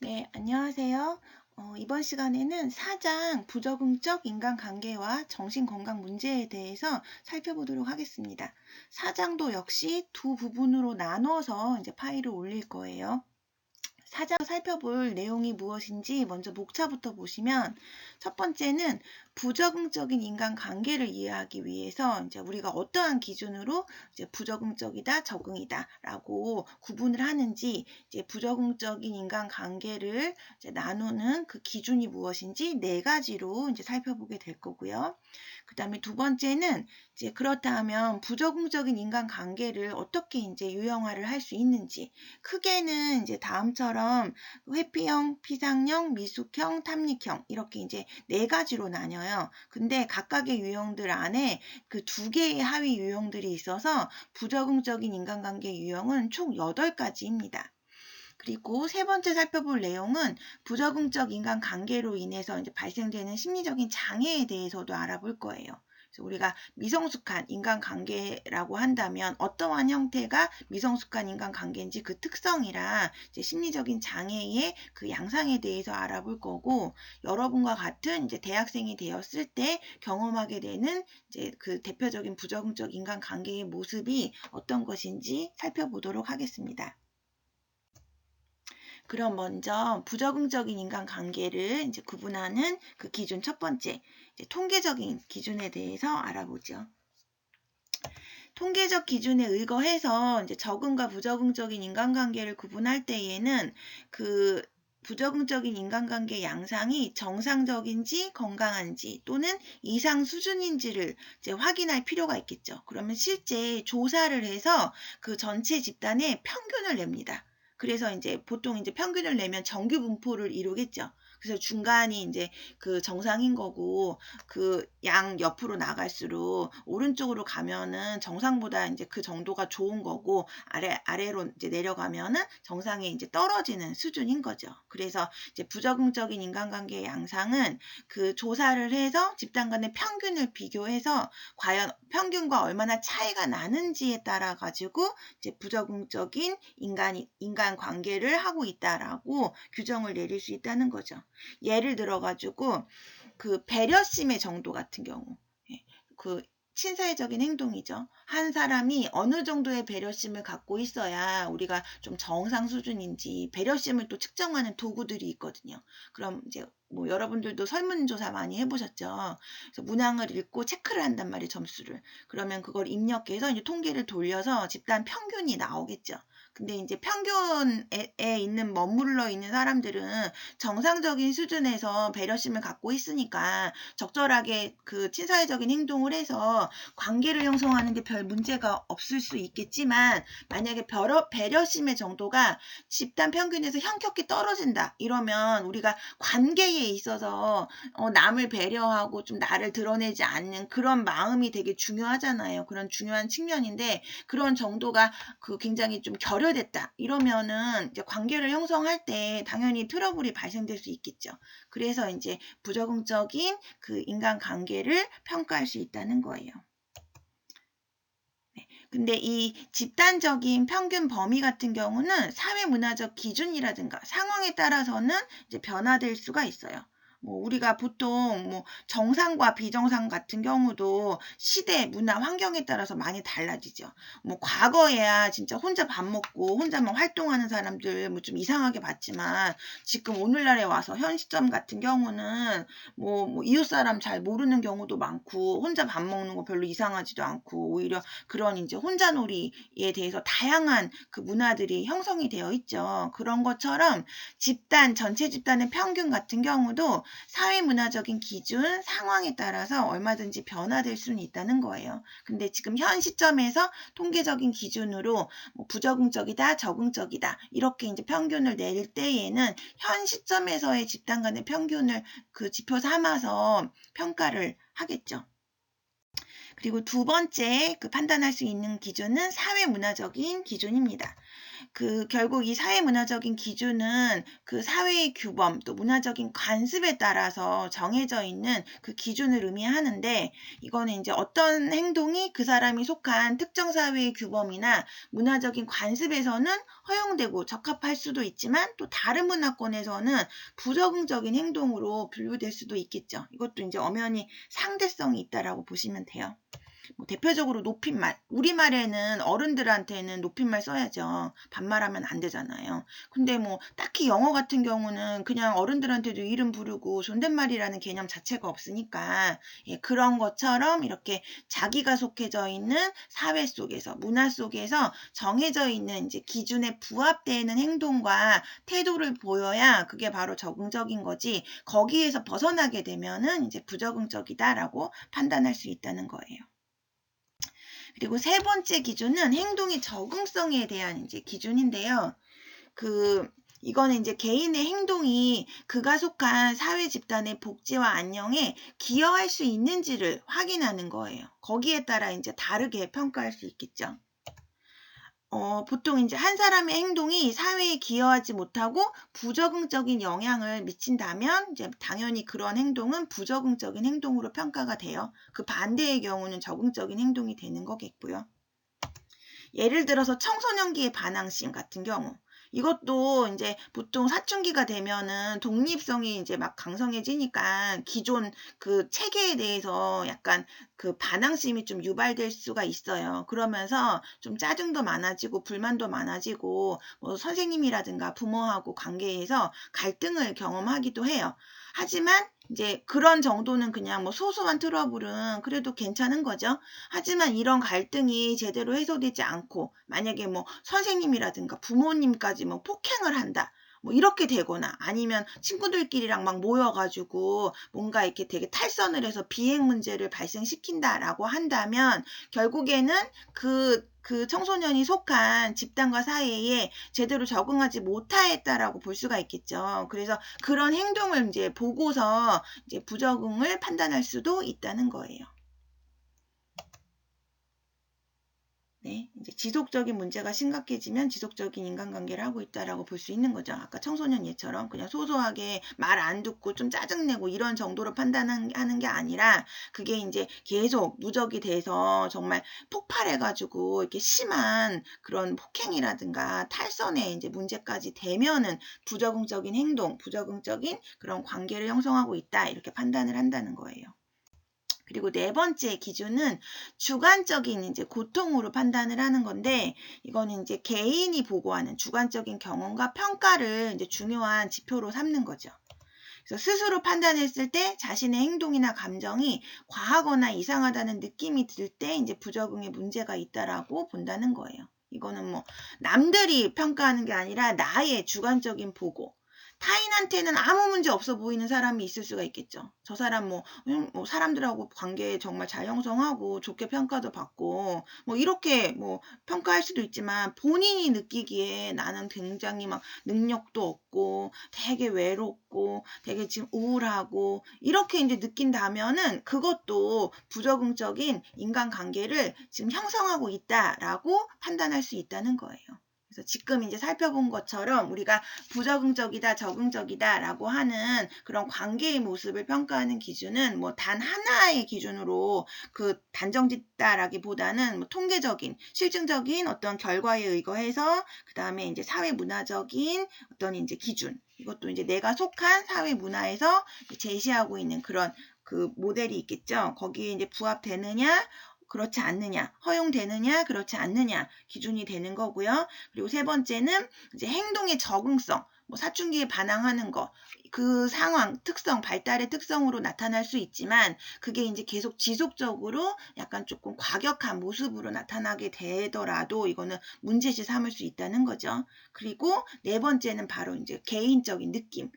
네, 안녕하세요. 이번 시간에는 사장 부적응적 인간관계와 정신건강 문제에 대해서 살펴보도록 하겠습니다. 사장도 역시 두 부분으로 나눠서 이제 파일을 올릴 거예요. 사장 살펴볼 내용이 무엇인지 먼저 목차부터 보시면 첫 번째는 부적응적인 인간관계를 이해하기 위해서 이제 우리가 어떠한 기준으로 이제 부적응적이다, 적응이다라고 구분을 하는지 이제 부적응적인 인간관계를 이제 나누는 그 기준이 무엇인지 네 가지로 이제 살펴보게 될 거고요. 그 다음에 두 번째는 이제 그렇다 하면 부적응적인 인간관계를 어떻게 이제 유형화를 할 수 있는지 크게는 이제 다음처럼 회피형, 피상형, 미숙형, 탐닉형 이렇게 이제 네 가지로 나뉘어요. 근데 각각의 유형들 안에 그 두 개의 하위 유형들이 있어서 부적응적인 인간관계 유형은 총 8가지입니다. 그리고 세 번째 살펴볼 내용은 부적응적 인간관계로 인해서 이제 발생되는 심리적인 장애에 대해서도 알아볼 거예요. 그래서 우리가 미성숙한 인간관계라고 한다면 어떠한 형태가 미성숙한 인간관계인지 그 특성이랑 이제 심리적인 장애의 그 양상에 대해서 알아볼 거고, 여러분과 같은 이제 대학생이 되었을 때 경험하게 되는 이제 그 대표적인 부적응적 인간관계의 모습이 어떤 것인지 살펴보도록 하겠습니다. 그럼 먼저 부적응적인 인간관계를 이제 구분하는 그 기준 첫 번째, 이제 통계적인 기준에 대해서 알아보죠. 통계적 기준에 의거해서 이제 적응과 부적응적인 인간관계를 구분할 때에는 그 부적응적인 인간관계 양상이 정상적인지 건강한지 또는 이상 수준인지를 이제 확인할 필요가 있겠죠. 그러면 실제 조사를 해서 그 전체 집단의 평균을 냅니다. 그래서 이제 보통 이제 평균을 내면 정규 분포를 이루겠죠. 그래서 중간이 이제 그 정상인 거고 그 양 옆으로 나갈수록 오른쪽으로 가면은 정상보다 이제 그 정도가 좋은 거고 아래로 이제 내려가면은 정상에 이제 떨어지는 수준인 거죠. 그래서 이제 부적응적인 인간관계의 양상은 그 조사를 해서 집단 간의 평균을 비교해서 과연 평균과 얼마나 차이가 나는지에 따라 가지고 이제 부적응적인 인간 관계를 하고 있다라고 규정을 내릴 수 있다는 거죠. 예를 들어 가지고 그 배려심의 정도 같은 경우, 그 친사회적인 행동이죠. 한 사람이 어느 정도의 배려심을 갖고 있어야 우리가 좀 정상 수준인지 배려심을 또 측정하는 도구들이 있거든요. 그럼 이제 뭐 여러분들도 설문조사 많이 해보셨죠. 그래서 문항을 읽고 체크를 한단 말이에요, 점수를. 그러면 그걸 입력해서 이제 통계를 돌려서 집단 평균이 나오겠죠. 근데 이제 평균에 있는 머물러 있는 사람들은 정상적인 수준에서 배려심을 갖고 있으니까 적절하게 그 친사회적인 행동을 해서 관계를 형성하는 게 별 문제가 없을 수 있겠지만, 만약에 배려심의 정도가 집단 평균에서 현격히 떨어진다 이러면 우리가 관계에 있어서 남을 배려하고 좀 나를 드러내지 않는 그런 마음이 되게 중요하잖아요. 그런 중요한 측면인데 그런 정도가 그 굉장히 좀 결여됐다 이러면은 이제 관계를 형성할 때 당연히 트러블이 발생될 수 있겠죠. 그래서 이제 부적응적인 그 인간관계를 평가할 수 있다는 거예요. 근데 이 집단적인 평균 범위 같은 경우는 사회문화적 기준이라든가 상황에 따라서는 이제 변화될 수가 있어요. 뭐 우리가 보통 뭐 정상과 비정상 같은 경우도 시대, 문화, 환경에 따라서 많이 달라지죠. 뭐 과거에야 진짜 혼자 밥 먹고 혼자만 활동하는 사람들 뭐 좀 이상하게 봤지만, 지금 오늘날에 와서 현 시점 같은 경우는 뭐 이웃 사람 잘 모르는 경우도 많고 혼자 밥 먹는 거 별로 이상하지도 않고 오히려 그런 이제 혼자놀이에 대해서 다양한 그 문화들이 형성이 되어 있죠. 그런 것처럼 집단, 전체 집단의 평균 같은 경우도 사회문화적인 기준, 상황에 따라서 얼마든지 변화될 수는 있다는 거예요. 근데 지금 현 시점에서 통계적인 기준으로 뭐 부적응적이다, 적응적이다 이렇게 이제 평균을 내릴 때에는 현 시점에서의 집단 간의 평균을 그 지표 삼아서 평가를 하겠죠. 그리고 두 번째 그 판단할 수 있는 기준은 사회문화적인 기준입니다. 결국 이 사회문화적인 기준은 그 사회의 규범 또 문화적인 관습에 따라서 정해져 있는 그 기준을 의미하는데 이거는 이제 어떤 행동이 그 사람이 속한 특정 사회의 규범이나 문화적인 관습에서는 허용되고 적합할 수도 있지만 또 다른 문화권에서는 부적응적인 행동으로 분류될 수도 있겠죠. 이것도 이제 엄연히 상대성이 있다라고 보시면 돼요. 대표적으로 높임말. 우리말에는 어른들한테는 높임말 써야죠. 반말하면 안 되잖아요. 근데 딱히 영어 같은 경우는 그냥 어른들한테도 이름 부르고 존댓말이라는 개념 자체가 없으니까 그런 것처럼 이렇게 자기가 속해져 있는 사회 속에서 문화 속에서 정해져 있는 이제 기준에 부합되는 행동과 태도를 보여야 그게 바로 적응적인 거지 거기에서 벗어나게 되면은 이제 부적응적이다라고 판단할 수 있다는 거예요. 그리고 세 번째 기준은 행동의 적응성에 대한 이제 기준인데요. 이거는 이제 개인의 행동이 그가 속한 사회 집단의 복지와 안녕에 기여할 수 있는지를 확인하는 거예요. 거기에 따라 이제 다르게 평가할 수 있겠죠. 보통 이제 한 사람의 행동이 사회에 기여하지 못하고 부적응적인 영향을 미친다면 이제 당연히 그런 행동은 부적응적인 행동으로 평가가 돼요. 그 반대의 경우는 적응적인 행동이 되는 거겠고요. 예를 들어서 청소년기의 반항심 같은 경우 이것도 이제 보통 사춘기가 되면은 독립성이 이제 막 강성해지니까 기존 그 체계에 대해서 약간 그 반항심이 좀 유발될 수가 있어요. 그러면서 좀 짜증도 많아지고 불만도 많아지고 선생님이라든가 부모하고 관계에서 갈등을 경험하기도 해요. 하지만 이제 그런 정도는 그냥 소소한 트러블은 그래도 괜찮은 거죠. 하지만 이런 갈등이 제대로 해소되지 않고 만약에 선생님이라든가 부모님까지 폭행을 한다. 이렇게 되거나 아니면 친구들끼리랑 막 모여가지고 뭔가 이렇게 되게 탈선을 해서 비행 문제를 발생시킨다라고 한다면 결국에는 그 청소년이 속한 집단과 사회에 제대로 적응하지 못하였다라고 볼 수가 있겠죠. 그래서 그런 행동을 이제 보고서 이제 부적응을 판단할 수도 있다는 거예요. 네, 이제 지속적인 문제가 심각해지면 지속적인 인간관계를 하고 있다라고 볼 수 있는 거죠. 아까 청소년 예처럼 그냥 소소하게 말 안 듣고 좀 짜증내고 이런 정도로 판단하는 게 아니라 그게 이제 계속 누적이 돼서 정말 폭발해가지고 이렇게 심한 그런 폭행이라든가 탈선의 이제 문제까지 되면은 부적응적인 행동, 부적응적인 그런 관계를 형성하고 있다 이렇게 판단을 한다는 거예요. 그리고 네 번째 기준은 주관적인 이제 고통으로 판단을 하는 건데 이거는 이제 개인이 보고하는 주관적인 경험과 평가를 이제 중요한 지표로 삼는 거죠. 그래서 스스로 판단했을 때 자신의 행동이나 감정이 과하거나 이상하다는 느낌이 들 때 이제 부적응에 문제가 있다라고 본다는 거예요. 이거는 남들이 평가하는 게 아니라 나의 주관적인 보고. 타인한테는 아무 문제 없어 보이는 사람이 있을 수가 있겠죠. 저 사람 사람들하고 관계 정말 잘 형성하고 좋게 평가도 받고 이렇게 평가할 수도 있지만 본인이 느끼기에 나는 굉장히 막 능력도 없고 되게 외롭고 되게 지금 우울하고 이렇게 이제 느낀다면은 그것도 부적응적인 인간관계를 지금 형성하고 있다라고 판단할 수 있다는 거예요. 그래서 지금 이제 살펴본 것처럼 우리가 부적응적이다, 적응적이다라고 하는 그런 관계의 모습을 평가하는 기준은 단 하나의 기준으로 단정짓다라기보다는 통계적인, 실증적인 어떤 결과에 의거해서 그 다음에 이제 사회 문화적인 어떤 이제 기준, 이것도 이제 내가 속한 사회 문화에서 제시하고 있는 그런 그 모델이 있겠죠. 거기에 이제 부합되느냐, 그렇지 않느냐, 허용되느냐, 그렇지 않느냐 기준이 되는 거고요. 그리고 세 번째는 이제 행동의 적응성, 사춘기에 반항하는 거, 그 상황, 특성, 발달의 특성으로 나타날 수 있지만 그게 이제 계속 지속적으로 약간 조금 과격한 모습으로 나타나게 되더라도 이거는 문제시 삼을 수 있다는 거죠. 그리고 네 번째는 바로 이제 개인적인 느낌.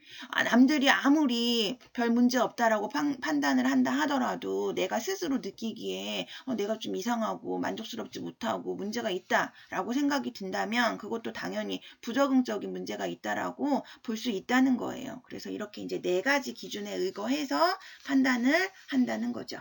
남들이 아무리 별 문제 없다라고 판단을 한다 하더라도 내가 스스로 느끼기에 내가 좀 이상하고 만족스럽지 못하고 문제가 있다라고 생각이 든다면 그것도 당연히 부적응적인 문제가 있다라고 볼 수 있다는 거예요. 그래서 이렇게 이제 네 가지 기준에 의거해서 판단을 한다는 거죠.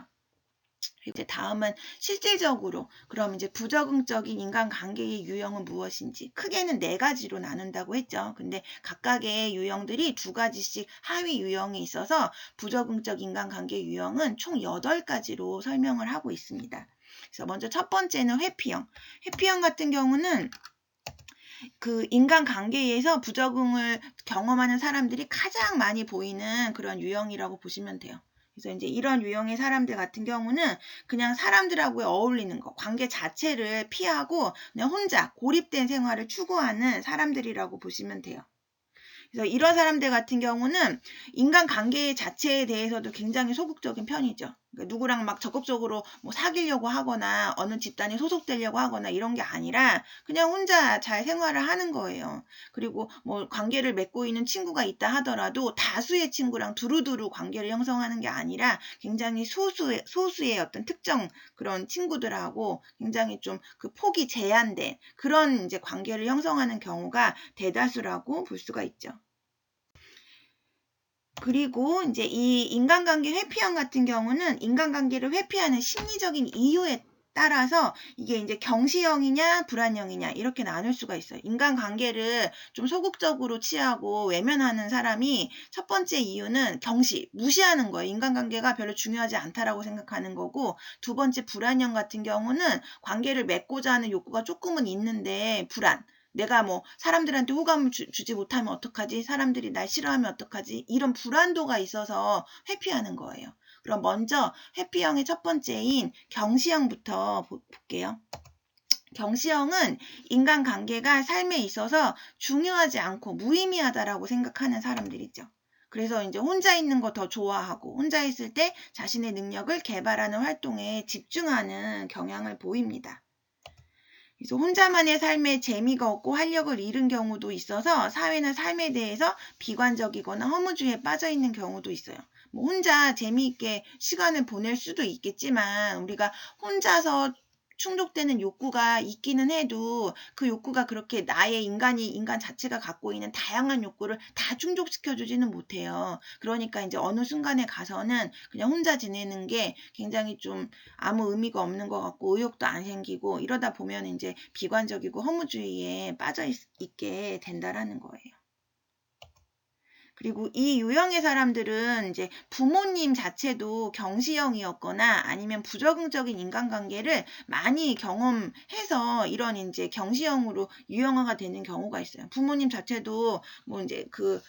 이제 다음은 실질적으로 그럼 이제 부적응적인 인간관계의 유형은 무엇인지 크게는 4가지로 나눈다고 했죠. 근데 각각의 유형들이 2가지씩 하위 유형이 있어서 부적응적 인간관계 유형은 총 8가지로 설명을 하고 있습니다. 그래서 먼저 첫 번째는 회피형. 회피형 같은 경우는 그 인간관계에서 부적응을 경험하는 사람들이 가장 많이 보이는 그런 유형이라고 보시면 돼요. 그래서 이제 이런 유형의 사람들 같은 경우는 그냥 사람들하고 어울리는 거, 관계 자체를 피하고 그냥 혼자 고립된 생활을 추구하는 사람들이라고 보시면 돼요. 그래서 이런 사람들 같은 경우는 인간관계 자체에 대해서도 굉장히 소극적인 편이죠. 그러니까 누구랑 막 적극적으로 뭐 사귀려고 하거나 어느 집단에 소속되려고 하거나 이런 게 아니라 그냥 혼자 잘 생활을 하는 거예요. 그리고 뭐 관계를 맺고 있는 친구가 있다 하더라도 다수의 친구랑 두루두루 관계를 형성하는 게 아니라 굉장히 소수의 어떤 특정 그런 친구들하고 굉장히 좀 그 폭이 제한된 그런 이제 관계를 형성하는 경우가 대다수라고 볼 수가 있죠. 그리고 이제 이 인간관계 회피형 같은 경우는 인간관계를 회피하는 심리적인 이유에 따라서 이게 이제 경시형이냐 불안형이냐 이렇게 나눌 수가 있어요. 인간관계를 좀 소극적으로 취하고 외면하는 사람이 첫 번째 이유는 경시, 무시하는 거예요. 인간관계가 별로 중요하지 않다라고 생각하는 거고, 두 번째 불안형 같은 경우는 관계를 맺고자 하는 욕구가 조금은 있는데 불안. 내가 뭐 사람들한테 호감을 주지 못하면 어떡하지? 사람들이 날 싫어하면 어떡하지? 이런 불안도가 있어서 회피하는 거예요. 그럼 먼저 회피형의 첫 번째인 경시형부터 볼게요. 경시형은 인간관계가 삶에 있어서 중요하지 않고 무의미하다라고 생각하는 사람들이죠. 그래서 이제 혼자 있는 거 더 좋아하고 혼자 있을 때 자신의 능력을 개발하는 활동에 집중하는 경향을 보입니다. 그래서 혼자만의 삶에 재미가 없고 활력을 잃은 경우도 있어서 사회나 삶에 대해서 비관적이거나 허무주의에 빠져 있는 경우도 있어요. 뭐 혼자 재미있게 시간을 보낼 수도 있겠지만 우리가 혼자서 충족되는 욕구가 있기는 해도 그 욕구가 그렇게 나의 인간 자체가 갖고 있는 다양한 욕구를 다 충족시켜주지는 못해요. 그러니까 이제 어느 순간에 가서는 그냥 혼자 지내는 게 굉장히 좀 아무 의미가 없는 것 같고 의욕도 안 생기고 이러다 보면 이제 비관적이고 허무주의에 빠져 있게 된다라는 거예요. 그리고 이 유형의 사람들은 이제 부모님 자체도 경시형이었거나 아니면 부적응적인 인간관계를 많이 경험해서 이런 이제 경시형으로 유형화가 되는 경우가 있어요. 부모님 자체도 뭐 이제 그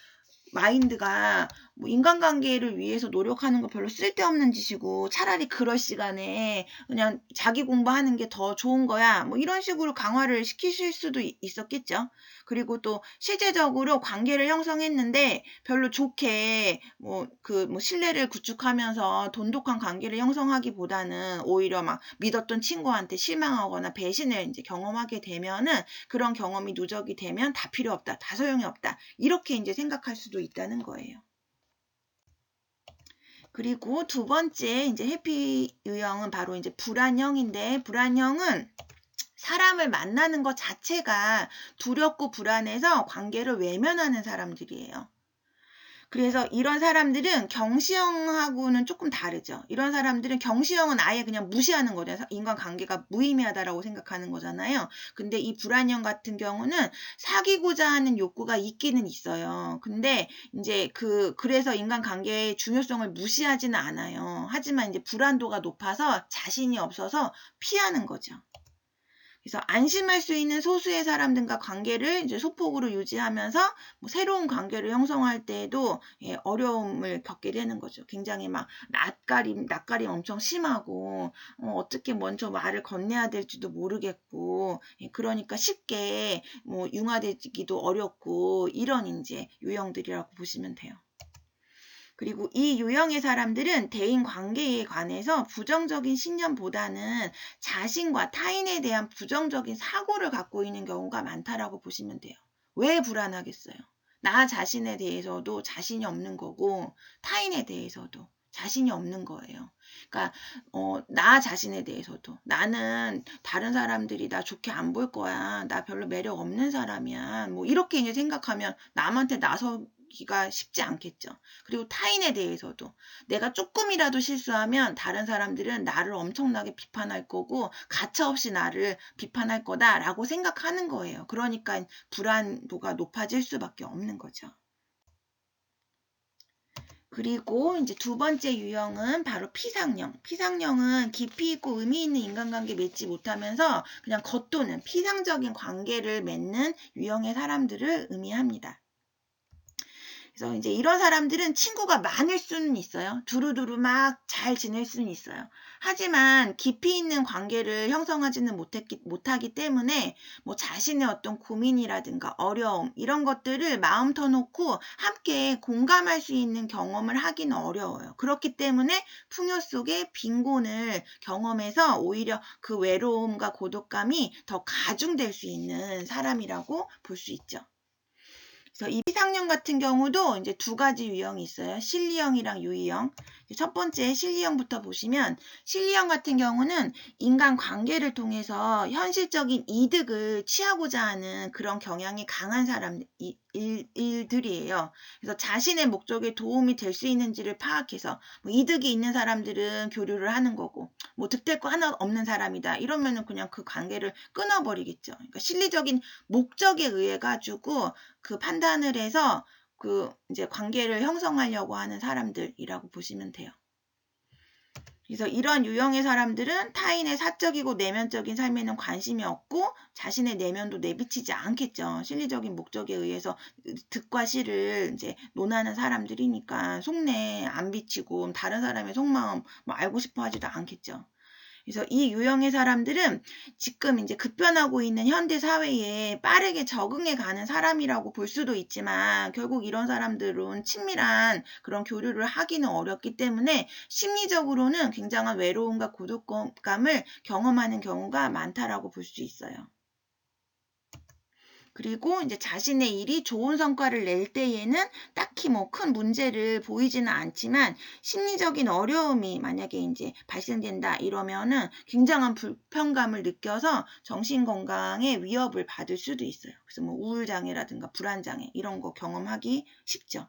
마인드가 뭐 인간관계를 위해서 노력하는 거 별로 쓸데없는 짓이고 차라리 그럴 시간에 그냥 자기 공부하는 게 더 좋은 거야. 뭐 이런 식으로 강화를 시키실 수도 있었겠죠. 그리고 또 실제적으로 관계를 형성했는데 별로 좋게 뭐 신뢰를 구축하면서 돈독한 관계를 형성하기보다는 오히려 막 믿었던 친구한테 실망하거나 배신을 이제 경험하게 되면은 그런 경험이 누적이 되면 다 필요 없다. 다 소용이 없다. 이렇게 이제 생각할 수도 있다는 거예요. 그리고 두 번째 이제 회피 유형은 바로 이제 불안형인데 불안형은 사람을 만나는 것 자체가 두렵고 불안해서 관계를 외면하는 사람들이에요. 그래서 이런 사람들은 경시형하고는 조금 다르죠. 이런 사람들은 경시형은 아예 그냥 무시하는 거죠. 인간관계가 무의미하다라고 생각하는 거잖아요. 근데 이 불안형 같은 경우는 사귀고자 하는 욕구가 있기는 있어요. 근데 이제 그래서 인간관계의 중요성을 무시하지는 않아요. 하지만 이제 불안도가 높아서 자신이 없어서 피하는 거죠. 그래서 안심할 수 있는 소수의 사람들과 관계를 이제 소폭으로 유지하면서 뭐 새로운 관계를 형성할 때에도 어려움을 겪게 되는 거죠. 굉장히 막 낯가림 엄청 심하고 어떻게 먼저 말을 건네야 될지도 모르겠고 그러니까 쉽게 뭐 융화되기도 어렵고 이런 이제 유형들이라고 보시면 돼요. 그리고 이 유형의 사람들은 대인 관계에 관해서 부정적인 신념보다는 자신과 타인에 대한 부정적인 사고를 갖고 있는 경우가 많다라고 보시면 돼요. 왜 불안하겠어요? 나 자신에 대해서도 자신이 없는 거고 타인에 대해서도 자신이 없는 거예요. 그러니까 나 자신에 대해서도 나는 다른 사람들이 나 좋게 안 볼 거야. 나 별로 매력 없는 사람이야. 뭐 이렇게 이제 생각하면 남한테 나서기 기가 쉽지 않겠죠. 그리고 타인에 대해서도 내가 조금이라도 실수하면 다른 사람들은 나를 엄청나게 비판할 거고 가차없이 나를 비판할 거다라고 생각하는 거예요. 그러니까 불안도가 높아질 수밖에 없는 거죠. 그리고 이제 두 번째 유형은 바로 피상형. 피상형은 깊이 있고 의미 있는 인간관계 맺지 못하면서 그냥 겉도는 피상적인 관계를 맺는 유형의 사람들을 의미합니다. 그래서 이제 이런 사람들은 친구가 많을 수는 있어요. 두루두루 막 잘 지낼 수는 있어요. 하지만 깊이 있는 관계를 형성하지는 못하기 때문에 뭐 자신의 어떤 고민이라든가 어려움 이런 것들을 마음 터놓고 함께 공감할 수 있는 경험을 하기는 어려워요. 그렇기 때문에 풍요 속의 빈곤을 경험해서 오히려 그 외로움과 고독감이 더 가중될 수 있는 사람이라고 볼 수 있죠. 그래서 이 피상형 같은 경우도 이제 두 가지 유형이 있어요. 실리형이랑 유의형. 첫 번째 실리형부터 보시면 실리형 같은 경우는 인간 관계를 통해서 현실적인 이득을 취하고자 하는 그런 경향이 강한 일들이에요. 그래서 자신의 목적에 도움이 될 수 있는지를 파악해서 뭐 이득이 있는 사람들은 교류를 하는 거고 뭐 득될 거 하나 없는 사람이다. 이러면은 그냥 그 관계를 끊어버리겠죠. 그러니까 실리적인 목적에 의해 가지고 그 판단을 해서 그 이제 관계를 형성하려고 하는 사람들이라고 보시면 돼요. 그래서 이런 유형의 사람들은 타인의 사적이고 내면적인 삶에는 관심이 없고 자신의 내면도 내비치지 않겠죠. 실리적인 목적에 의해서 득과 실을 이제 논하는 사람들이니까 속내 안 비치고 다른 사람의 속마음 뭐 알고 싶어 하지도 않겠죠. 그래서 이 유형의 사람들은 지금 이제 급변하고 있는 현대 사회에 빠르게 적응해 가는 사람이라고 볼 수도 있지만 결국 이런 사람들은 친밀한 그런 교류를 하기는 어렵기 때문에 심리적으로는 굉장한 외로움과 고독감을 경험하는 경우가 많다라고 볼 수 있어요. 그리고 이제 자신의 일이 좋은 성과를 낼 때에는 딱히 뭐 큰 문제를 보이지는 않지만 심리적인 어려움이 만약에 이제 발생된다 이러면은 굉장한 불편감을 느껴서 정신 건강에 위협을 받을 수도 있어요. 그래서 뭐 우울장애라든가 불안장애 이런 거 경험하기 쉽죠.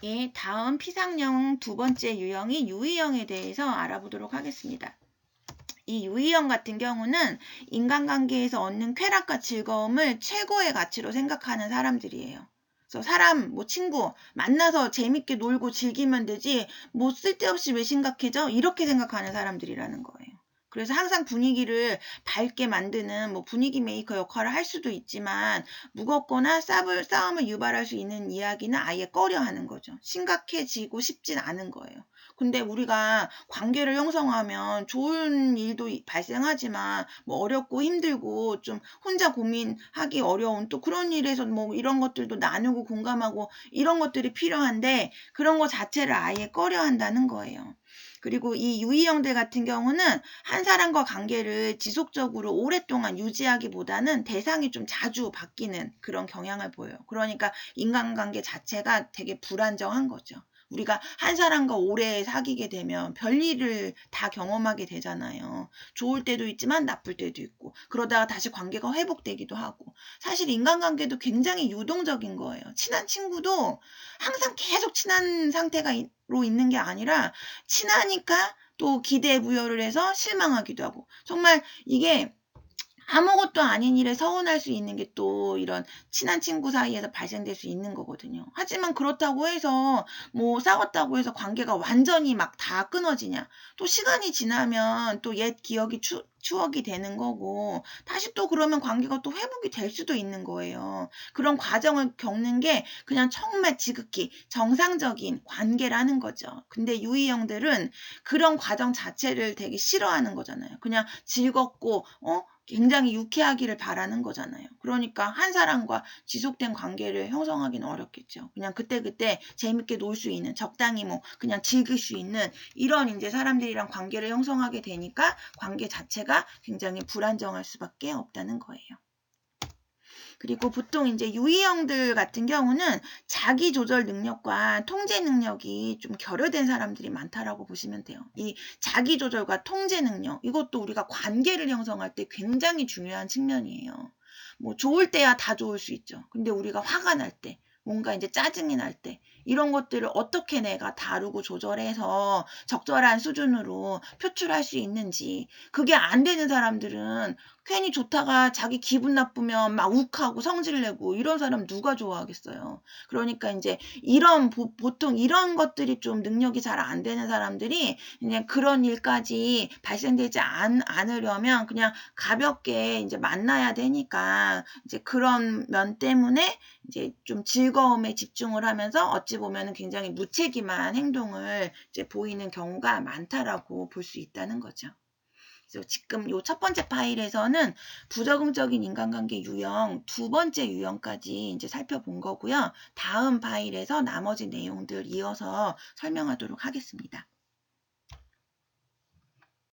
예, 다음 피상형 두 번째 유형인 유의형에 대해서 알아보도록 하겠습니다. 이 유의형 같은 경우는 인간관계에서 얻는 쾌락과 즐거움을 최고의 가치로 생각하는 사람들이에요. 그래서 사람, 뭐 친구 만나서 재밌게 놀고 즐기면 되지 뭐 쓸데없이 왜 심각해져? 이렇게 생각하는 사람들이라는 거예요. 그래서 항상 분위기를 밝게 만드는 뭐 분위기 메이커 역할을 할 수도 있지만 무겁거나 싸움을 유발할 수 있는 이야기는 아예 꺼려하는 거죠. 심각해지고 싶진 않은 거예요. 근데 우리가 관계를 형성하면 좋은 일도 발생하지만 뭐 어렵고 힘들고 좀 혼자 고민하기 어려운 또 그런 일에서 뭐 이런 것들도 나누고 공감하고 이런 것들이 필요한데 그런 거 자체를 아예 꺼려 한다는 거예요. 그리고 이 유의형들 같은 경우는 한 사람과 관계를 지속적으로 오랫동안 유지하기보다는 대상이 좀 자주 바뀌는 그런 경향을 보여요. 그러니까 인간관계 자체가 되게 불안정한 거죠. 우리가 한 사람과 오래 사귀게 되면 별일을 다 경험하게 되잖아요. 좋을 때도 있지만 나쁠 때도 있고 그러다가 다시 관계가 회복되기도 하고 사실 인간관계도 굉장히 유동적인 거예요. 친한 친구도 항상 계속 친한 상태로 있는 게 아니라 친하니까 또 기대에 부여를 해서 실망하기도 하고 정말 이게 아무것도 아닌 일에 서운할 수 있는 게 또 이런 친한 친구 사이에서 발생될 수 있는 거거든요. 하지만 그렇다고 해서 뭐 싸웠다고 해서 관계가 완전히 막 다 끊어지냐. 또 시간이 지나면 또 옛 기억이 추억이 되는 거고 다시 또 그러면 관계가 또 회복이 될 수도 있는 거예요. 그런 과정을 겪는 게 그냥 정말 지극히 정상적인 관계라는 거죠. 근데 유의형들은 그런 과정 자체를 되게 싫어하는 거잖아요. 그냥 즐겁고 굉장히 유쾌하기를 바라는 거잖아요. 그러니까 한 사람과 지속된 관계를 형성하기는 어렵겠죠. 그냥 그때그때 재밌게 놀 수 있는 적당히 뭐 그냥 즐길 수 있는 이런 이제 사람들이랑 관계를 형성하게 되니까 관계 자체가 굉장히 불안정할 수밖에 없다는 거예요. 그리고 보통 이제 유의형들 같은 경우는 자기 조절 능력과 통제 능력이 좀 결여된 사람들이 많다라고 보시면 돼요. 이 자기 조절과 통제 능력 이것도 우리가 관계를 형성할 때 굉장히 중요한 측면이에요. 뭐 좋을 때야 다 좋을 수 있죠. 근데 우리가 화가 날 때, 뭔가 이제 짜증이 날 때, 이런 것들을 어떻게 내가 다루고 조절해서 적절한 수준으로 표출할 수 있는지, 그게 안 되는 사람들은 괜히 좋다가 자기 기분 나쁘면 막 욱하고 성질 내고 이런 사람 누가 좋아하겠어요. 그러니까 이제 이런 보통 이런 것들이 좀 능력이 잘 안 되는 사람들이 그냥 그런 일까지 발생되지 않으려면 그냥 가볍게 이제 만나야 되니까 이제 그런 면 때문에 이제 좀 즐거움에 집중을 하면서 어찌 보면은 굉장히 무책임한 행동을 이제 보이는 경우가 많다라고 볼 수 있다는 거죠. 그래서 지금 요 첫 번째 파일에서는 부적응적인 인간관계 유형 두 번째 유형까지 이제 살펴본 거고요. 다음 파일에서 나머지 내용들 이어서 설명하도록 하겠습니다.